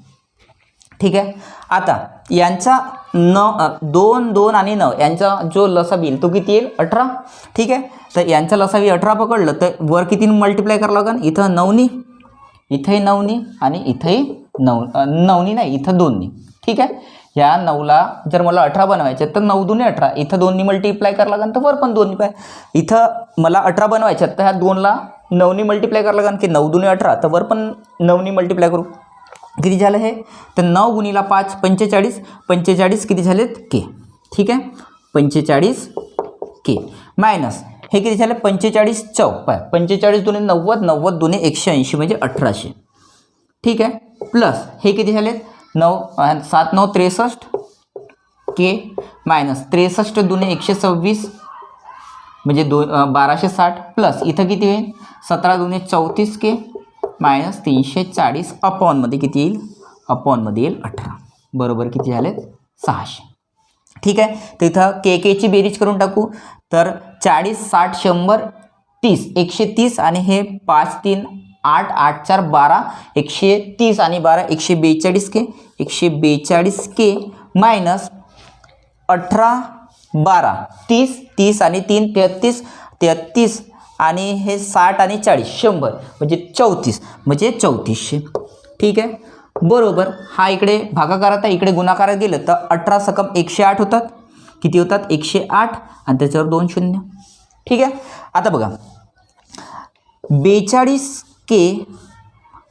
ठीक आहे, आता यांचा 2 आणि 9 यांचा जो लसावी येईल तो किती येईल 18. ठीक आहे, तर यांचा लसावी 18 पकडलं तर वर किती मल्टिप्लाय करावं लागेल, इथं 9नी, इथंही 9नी आणि इथंही 9नी नाही इथं 2नी. ठीक आहे, ह्या 9ला जर मला 18 बनवायचे तर 9 दूने 18, इथं 2नी मल्टिप्लाय करावं लागेल तर वर पण 2नी पाय. इथं मला 18 बनवायचे तर ह्या 2ला 9नी मल्टिप्लाय करावं लागेल की 9 दूने 18, तर वर पण 9नी मल्टिप्लाय करू. किती झालं हे, तर 9 गुणिला 5 45, 45 किती झालेत के. ठीक आहे, 45 के मायनस हे किती झाले 45 चौक पाय 45 दुने 90, 90 दुने 180 म्हणजे 1800. ठीक आहे, प्लस हे किती झालेत 9 7 9 63 के मायनस 63 दुने 126 म्हणजे 1260 प्लस इथं किती होईल 17 दुने 34 के मायनस 340 अपॉनमध्ये किती येईल, अपॉनमध्ये येईल 18 बरोबर किती झालेत 600. ठीक आहे, तर इथं केची बेरीज करून टाकू. तर 40 60 100 30 130 आणि हे 5 3 8 8 4 12 130 आणि 12 142 के 142 के मायनस 18 12 30 30 आणि 3 33 33 आणि हे 60 आणि 40 100 म्हणजे 34 म्हणजे 3400. ठीक आहे, बरोबर हा इकडे भागाकारात आहे, इकडे गुणाकारात गेलं तर 18 सकम 108 होतात. किती होतात 108 आणि त्याच्यावर 2 शून्य. ठीक आहे. आता बघा 42K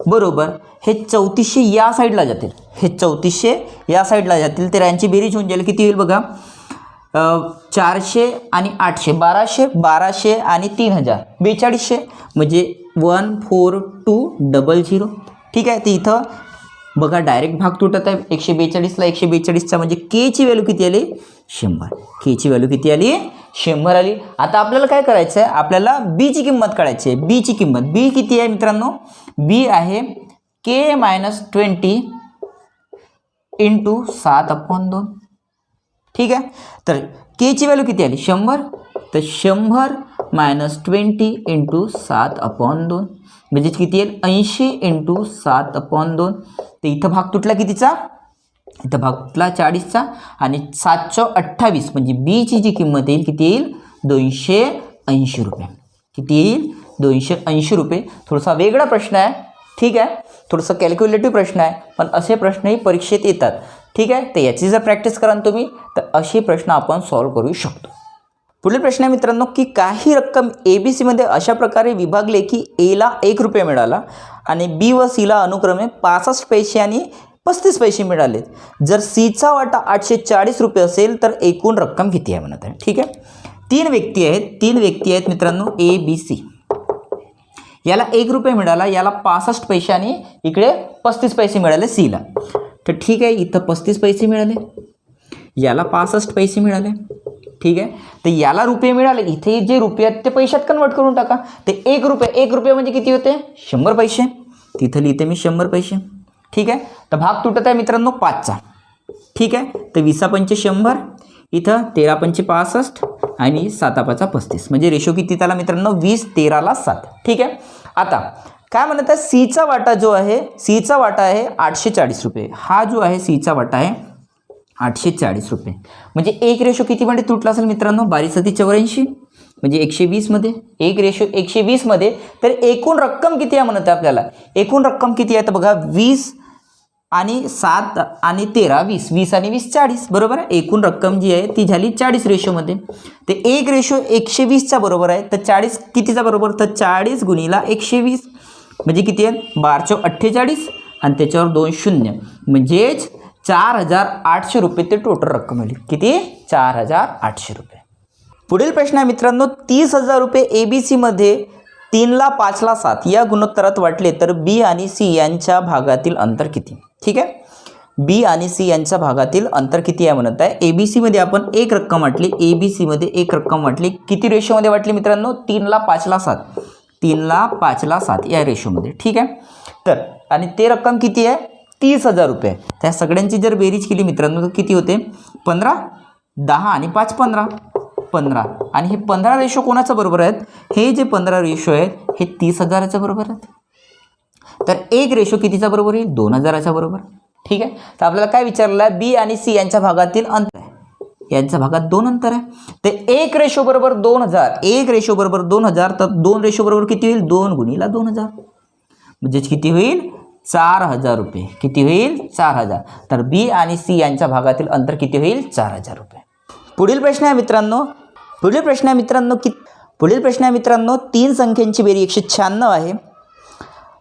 बरोबर हे 3400 या साईडला जातील, हे 3400 या साईडला जातील. तर यांची बेरीज होऊन जाईल किती होईल बघा 400 आणि 800 1200 आणि 3000 4200 म्हणजे 14200. ठीक आहे. तर इथं बघा डायरेक्ट भाग तुटत आहे 142ला 142चा म्हणजे केची व्हॅल्यू किती आली 100. केची व्हॅल्यू किती आली 100 आली. आता आपल्याला काय करायचं आहे, आपल्याला बीची किंमत काढायची आहे. बीची किंमत बी किती आहे मित्रांनो, बी आहे K-20 इंटू 7/2. ठीक आहे. तर केची व्हॅल्यू किती आली 100, तर 100 - 20 इंटू 7/2 म्हणजे किती येईल 80 इंटू 7/2. तर इथं भाग तुटला कितीचा, इथं भाग तुटला 40चा आणि 728 म्हणजे बीची जी किंमत येईल किती येईल 280 रुपये. किती येईल 280 रुपये. थोडासा वेगळा प्रश्न आहे. ठीक आहे. थोडंसं कॅल्क्युलेटिव्ह प्रश्न आहे, पण असे प्रश्नही परीक्षेत येतात. ठीक आहे. तर याची जर प्रॅक्टिस कराल तुम्ही तर असे प्रश्न आपण सॉल्व्ह करू शकतो. पुढील प्रश्न आहे मित्रांनो की काही रक्कम ABCमध्ये अशा प्रकारे विभागले की Aला 1 रुपये मिळाला आणि B व Cला अनुक्रमे 65 पैसे आणि 35 पैसे मिळाले. जर Cचा वाटा 840 रुपये असेल तर एकूण रक्कम किती आहे म्हणत आहे. ठीक आहे. तीन व्यक्ती आहेत मित्रांनो ABC. याला 1 रुपये मिळाला, याला 65 पैसे आणि इकडे 35 पैसे मिळाले Cला. तर ठीक आहे. इथं 35 पैसे मिळाले, याला 65 पैसे मिळाले. ठीक आहे. तर याला रुपये मिळाले, इथे जे रुपये आहेत ते पैशात कन्वर्ट करून टाका. ते 1 रुपये म्हणजे किती होते 100 पैसे. तिथं लिहिते मी 100 पैसे. ठीक आहे. तर भाग तुटत आहे मित्रांनो 5चा. ठीक आहे. तर 20 100 इथं 13 65 आणि 7 35 म्हणजे रेशो किती त्याला मित्रांनो 20 13ला 7. ठीक आहे. आता काय म्हणत आहे Cचा वाटा जो आहे, Cचा वाटा आहे 840 रुपये. हा जो आहे Cचा वाटा आहे 840 रुपये म्हणजे एक रेशो कितीमध्ये तुटला असेल मित्रांनो 12-84 म्हणजे 120 मध्ये, एक रेशो 120 मध्ये. तर एकूण रक्कम किती आहे म्हणत आहे आपल्याला, एकूण रक्कम किती आहे तर बघा 20 आणि 7 आणि 13 20 आणि 20 40 बरोबर आहे. एकूण रक्कम जी आहे ती झाली 40 रेशोमध्ये. ते एक रेशो 120चा बरोबर आहे. तर 40 कितीचा बरोबर, तर 40 गुणिला 120 म्हणजे किती आहे 1248 आणि त्याच्यावर 2 शून्य म्हणजेच 4800 रुपये ते टोटल रक्कम आली. किती 4800 रुपये. पुढील प्रश्न आहे मित्रांनो 30,000 रुपये ABCमध्ये 3ला 5ला 7 या गुणोत्तरात वाटले तर B आणि C यांच्या भागातील अंतर किती. ठीक आहे. B आणि C यांच्या भागातील अंतर किती आहे म्हणत आहे. ABCमध्ये आपण एक रक्कम वाटली, ABCमध्ये एक रक्कम वाटली. किती रेशोमध्ये वाटली मित्रांनो 3ला 5ला 7, 3ला 5ला 7 या रेशोमध्ये. ठीक आहे. तर आणि ते रक्कम किती आहे 30,000 रुपये. त्या सगळ्यांची जर बेरीज केली मित्रांनो तर किती होते 15 10 आणि 5 15 आणि हे 15 रेशो कोणाचं बरोबर आहेत, हे जे 15 रेशो आहेत हे 30,000च्या बरोबर आहेत. तर एक रेशो कितीचा बरोबर येईल 2000च्या बरोबर. ठीक आहे. तर आपल्याला काय विचारलं आहे B आणि C यांच्या भागातील अंतर आहे, यांच्या भागात 2 अंतर आहे. ते एक रेशो बरोबर 2000, एक रेशो बरोबर 2000. तर 2 रेशो बरोबर किती होईल 2 गुणिला 2000 म्हणजे किती होईल 4000 रुपये. किती होईल 4000. तर B आणि C यांच्या भागातील अंतर किती होईल 4000 रुपये. पुढील प्रश्न आहे मित्रांनो 3 संख्यांची बेरीज 196 आहे.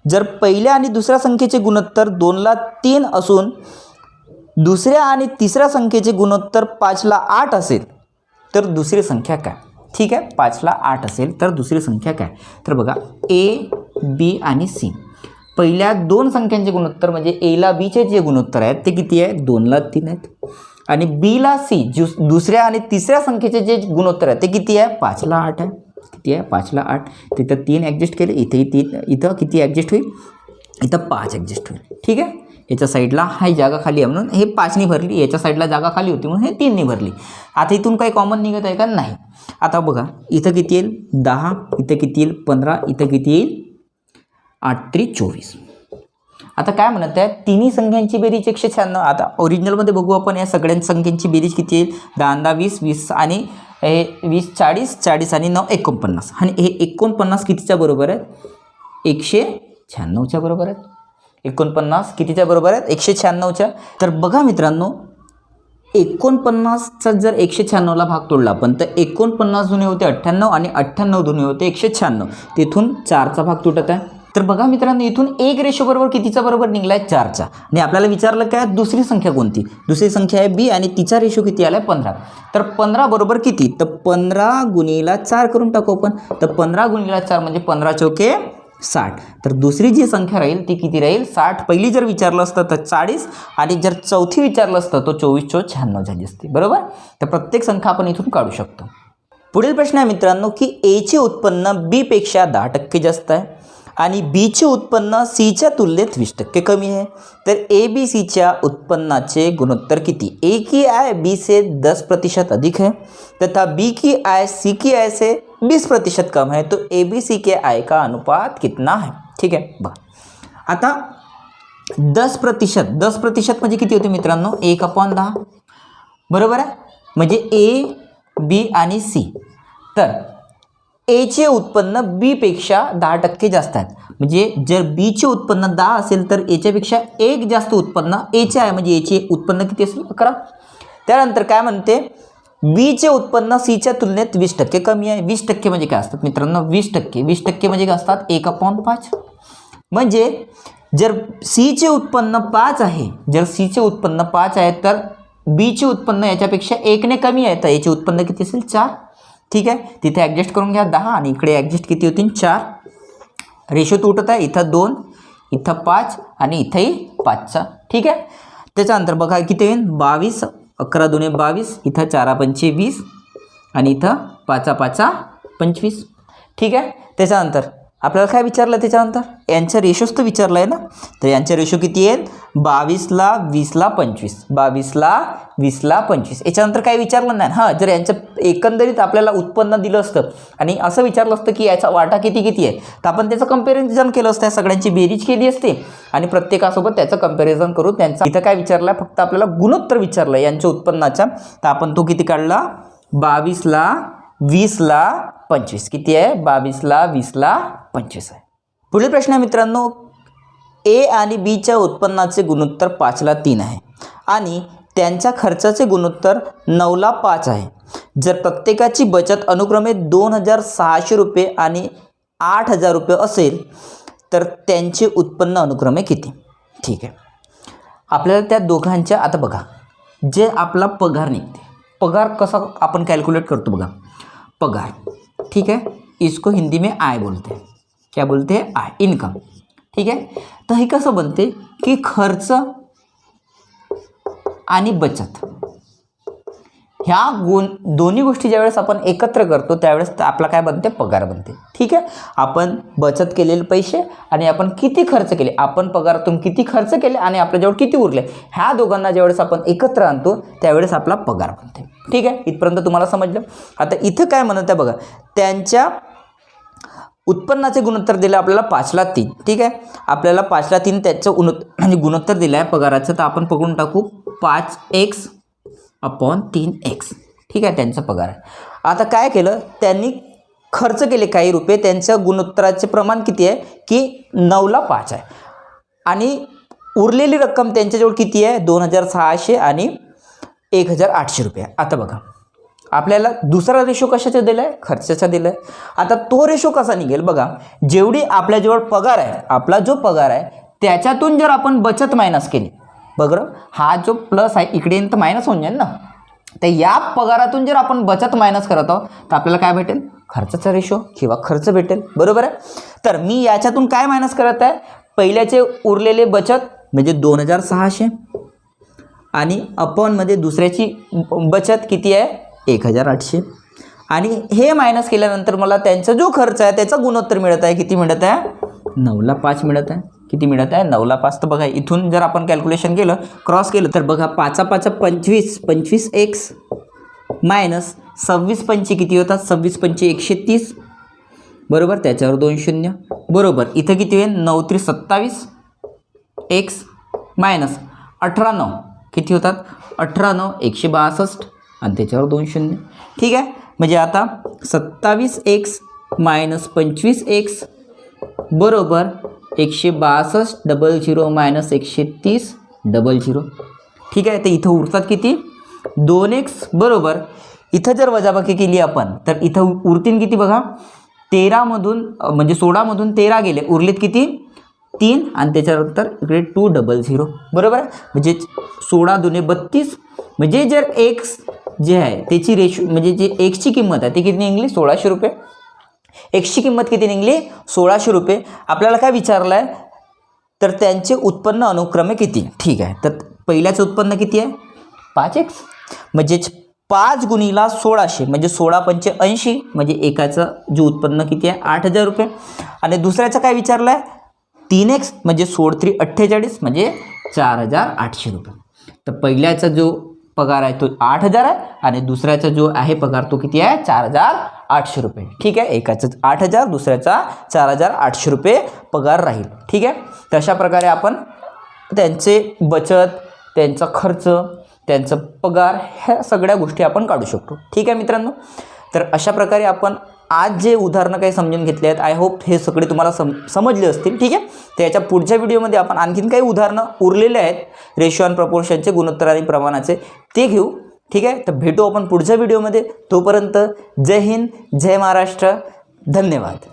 जर पहिल्या आणि दुसऱ्या संख्येचे गुणोत्तर 2ला 3 असून दुसऱ्या आणि तिसऱ्या संख्येचे गुणोत्तर 5ला 8 असेल तर दुसरी संख्या काय. ठीक आहे. 5ला 8 असेल तर दुसरी संख्या काय. तर बघा A B आणि C पहिल्या 2 संख्यांचे गुणोत्तर म्हणजे Aला Bचे जे गुणोत्तर आहेत ते किती आहे 2ला 3 आहेत आणि Bला C दुसऱ्या आणि तिसऱ्या संख्येचे जे गुणोत्तर आहे ते किती आहे 5ला 8 आहे. किती आहे 5ला 8. तिथं 3 ॲडजस्ट केले, इथेही 3, इथं किती ॲडजस्ट होईल इथं 5 ॲडजस्ट होईल. ठीक आहे. याच्या साईडला हा जागा खाली आहे म्हणून हे 5नी भरली, याच्या साईडला जागा खाली होती म्हणून हे 3नी भरली. आता इथून काही कॉमन निघत आहे का नाही. आता बघा इथं किती येईल 10, इथं किती येईल 15, इथं किती येईल 8 3 24. आता काय म्हणत आहे तिन्ही संख्यांची बेरीज 196. आता ओरिजिनलमध्ये बघू आपण या सगळ्या संख्यांची बेरीज किती येईल 10 10 20 20 आणि हे 20 40 40 आणि 9 49 आणि हे 49 कितीच्या बरोबर आहेत 196च्या बरोबर आहेत. 49 कितीच्या बरोबर आहेत 196च्या. तर बघा मित्रांनो 49चा जर 196ला भाग तोडला आपण तर 49 जुने होते 98 आणि 98 जुने होते 196. तिथून 4चा भाग तुटत आहे. तर बघा मित्रांनो इथून एक रेशो बरोबर कितीचा बरोबर निघलाय 4चा. आणि आपल्याला विचारलं काय दुसरी संख्या कोणती, दुसरी संख्या आहे बी आणि तिचा रेशो किती आलाय 15. तर 15 बरोबर किती, तर 15 गुणिला 4 करून टाकू आपण. तर 15 गुणिला 4 म्हणजे 15 चौके 60. तर दुसरी जी संख्या राहील ती किती राहील 60. पहिली जर विचारलं असतं तर 40 आणि जर चौथी विचारलं असतं तो 24 चौ 96 झाली असती. बरोबर. तर प्रत्येक संख्या आपण इथून काढू शकतो. पुढील प्रश्न आहे मित्रांनो की एचे उत्पन्न बी पेक्षा 10% जास्त आहे आणि बीचे उत्पन्न सीच्या तुलनेत 20% कमी आहे. तर ए बी सीच्या उत्पन्नाचे गुणोत्तर किती. ए की आय बी से 10% अधिक है तथा बी की आय सी की आय से 20% कम है, तो A B C K I का अनुपात कितना है. ठीक आहे. बघा आता 10% म्हणजे किती होते मित्रांनो 1/10. बरोबर आहे. म्हणजे ए बी आणि सी. तर एचे उत्पन्न बी पेक्षा 10% जास्त आहे. म्हणजे जर बीचे उत्पन्न 10 असेल तर एच्यापेक्षा एक जास्त उत्पन्न एचे आहे. म्हणजे एचे उत्पन्न किती असेल 11. त्यानंतर काय म्हणते बीचे उत्पन्न सीच्या तुलनेत 20% कमी आहे. 20% म्हणजे काय असतात मित्रांनो 20% म्हणजे काय असतात 1/5. म्हणजे जर सीचे उत्पन्न 5 आहे, जर सीचे उत्पन्न 5 आहे तर बीचे उत्पन्न याच्यापेक्षा 1ने कमी आहे. तर याचे उत्पन्न किती असेल 4. ठीक आहे. तिथे ॲडजस्ट करून घ्या 10 आणि इकडे ॲडजस्ट किती होतील 4. रेशो तुटत आहे. इथं 2, इथं 5 आणि इथंही 5चा. ठीक आहे. त्याच्यानंतर बघा किती होईल 22. 11 दुने 22. इथं 4 पंचे 20 आणि इथं 5 25. ठीक आहे. त्याच्यानंतर आपल्याला काय विचारलं त्याच्यानंतर यांच्या रेशोच तर विचारलं आहे ना. तर यांच्या रेशो किती आहेत 22ला 20ला 25. 22ला 20ला 25. याच्यानंतर काय विचारलं नाही. हां जर यांचं एकंदरीत आपल्याला उत्पन्न दिलं असतं आणि असं विचारलं असतं की याचा वाटा किती किती आहे तर आपण त्याचं कंपॅरिझन केलं असतं. सगळ्यांची बेरीज केली असते आणि प्रत्येकासोबत त्याचं कंपॅरिझन करून त्यांचा इथं काय विचारलं फक्त आपल्याला गुणोत्तर विचारलं यांच्या उत्पन्नाचा. तर आपण तो किती काढला 22ला 20ला 25. किती आहे 22ला 20ला 25 आहे. पुढील प्रश्न आहे मित्रांनो ए आणि बीच्या उत्पन्नाचे गुणोत्तर 5ला 3 आहे आणि त्यांच्या खर्चाचे गुणोत्तर 9ला 5 आहे. जर प्रत्येकाची बचत अनुक्रमे 2600 रुपये आणि 8000 रुपये असेल तर त्यांचे उत्पन्न अनुक्रमे किती. ठीक आहे. आपल्याला त्या दोघांच्या आता बघा जे आपला पगार निघते. पगार कसा आपण कॅल्क्युलेट करतो बघा पगार. ठीक है. इसको हिंदी में आय बोलते हैं. क्या बोलते हैं आय इनकम. ठीक आहे. तर हे कसं बनते की खर्च आणि बचत ह्या दोन्ही गोष्टी ज्यावेळेस आपण एकत्र करतो त्यावेळेस आपला काय बनते पगार बनते. ठीक आहे. आपण बचत केलेले पैसे आणि आपण किती खर्च केले, आपण पगारातून किती खर्च केले आणि आपल्याजवळ किती उरले ह्या दोघांना ज्यावेळेस आपण एकत्र आणतो त्यावेळेस आपला पगार बनते. ठीक आहे. इथपर्यंत तुम्हाला समजलं. आता इथं काय म्हणत आहे बघा त्यांच्या उत्पन्नाचे गुणोत्तर दिले आपल्याला 5ला 3. ठीक आहे. आपल्याला 5ला 3 त्याचं म्हणजे गुणोत्तर दिलं आहे पगाराचं. तर आपण पकडून टाकू 5x/3x. ठीक आहे. त्यांचा पगार आहे. आता काय केलं त्यांनी खर्च केले काही रुपये. त्यांच्या गुणोत्तराचे प्रमाण किती आहे की 9ला 5 आहे आणि उरलेली रक्कम त्यांच्याजवळ किती आहे 2600 आणि 1800 रुपये. आता बघा आपल्याला दुसरा रेशो कशाचा दिला आहे खर्चाचा दिला आहे. आता तो रेशो कसा निघेल बघा जेवढी आपल्याजवळ पगार आहे आपला जो पगार आहे त्याच्यातून जर आपण बचत मायनस केली बघा हा जो प्लस आहे इकडे येऊन तर मायनस होऊन जाईल ना. तर या पगारातून जर आपण बचत मायनस करत आहोत तर आपल्याला काय भेटेल खर्चाचा रेशो किंवा खर्च भेटेल. बरोबर आहे. तर मी याच्यातून काय मायनस करत आहे पहिल्याचे उरलेले बचत म्हणजे 2600 आणि अपॉनमध्ये दुसऱ्याची बचत किती आहे 1800 आणि हे मायनस केल्यानंतर मला त्यांचा जो खर्च आहे त्याचा गुणोत्तर मिळत आहे किती मिळत आहे 9ला 5 मिळत आहे. किती मिळत आहे 9ला 5. तर बघा इथून जर आपण कॅल्क्युलेशन केलं क्रॉस केलं तर बघा 5 25 25x मायनस 26 पंचे किती होतात 26 पंचे 130. बरोबर. त्याच्यावर 2 शून्य. बरोबर. इथं किती होईल 9 3 27 x मायनस 18 9 किती होतात 18 9 162 आणि त्याच्यावर 2 शून्य. ठीक आहे. म्हणजे आता 27x मायनस 25x बरोबर 162 मायनस 130 ठीक आहे. तर इथं उरतात किती 2x बरोबर. इथं जर वजाबाकी केली आपण तर इथं उरतील किती बघा 13मधून म्हणजे 16मधून 13 गेले उरलेत किती 3 आणि त्याच्यानंतर इकडे 200 बरोबर. म्हणजे 16 दुने 32 म्हणजे जर x जे आहे त्याची रेशो म्हणजे जे एक्सची किंमत आहे ती किती निघली 1600 रुपये. एक्सची किंमत किती निघली 1600 रुपये. आपल्याला काय विचारलं आहे तर त्यांचे उत्पन्न अनुक्रमे किती. ठीक आहे. तर पहिल्याचं उत्पन्न किती आहे 5x म्हणजे 5 गुणिला 1600 म्हणजे 16 पंचे 80 म्हणजे एकाचं जे उत्पन्न किती आहे 8000 रुपये. आणि दुसऱ्याचं काय विचारलं आहे 3x म्हणजे 16 48 म्हणजे 4800 रुपये. तर पहिल्याचा जो पगार आहे तो 8000 आहे आणि दुसऱ्याचा जो आहे पगार तो किती आहे 4800 रुपये. ठीक आहे. एकाचा 8000 दुसऱ्याचा 4800 रुपये पगार राहील. ठीक आहे. तर अशा प्रकारे आपण त्यांचे बचत त्यांचा खर्च त्यांचा पगार ह्या सगळ्या गोष्टी आपण काढू शकतो. ठीक आहे मित्रांनो. तर अशा प्रकारे आपण आज जे उदाहरणं काही समजून घेतले आहेत आय होप हे सगळे तुम्हाला समजले असतील. ठीक आहे. तर याच्या पुढच्या व्हिडिओमध्ये आपण आणखीन काही उदाहरणं उरलेले आहेत रेशो आणि प्रपोर्शनचे गुणोत्तर आणि प्रमाणाचे ते घेऊ. ठीक आहे. तर भेटू आपण पुढच्या व्हिडिओमध्ये. तोपर्यंत जय हिंद जय महाराष्ट्र. धन्यवाद.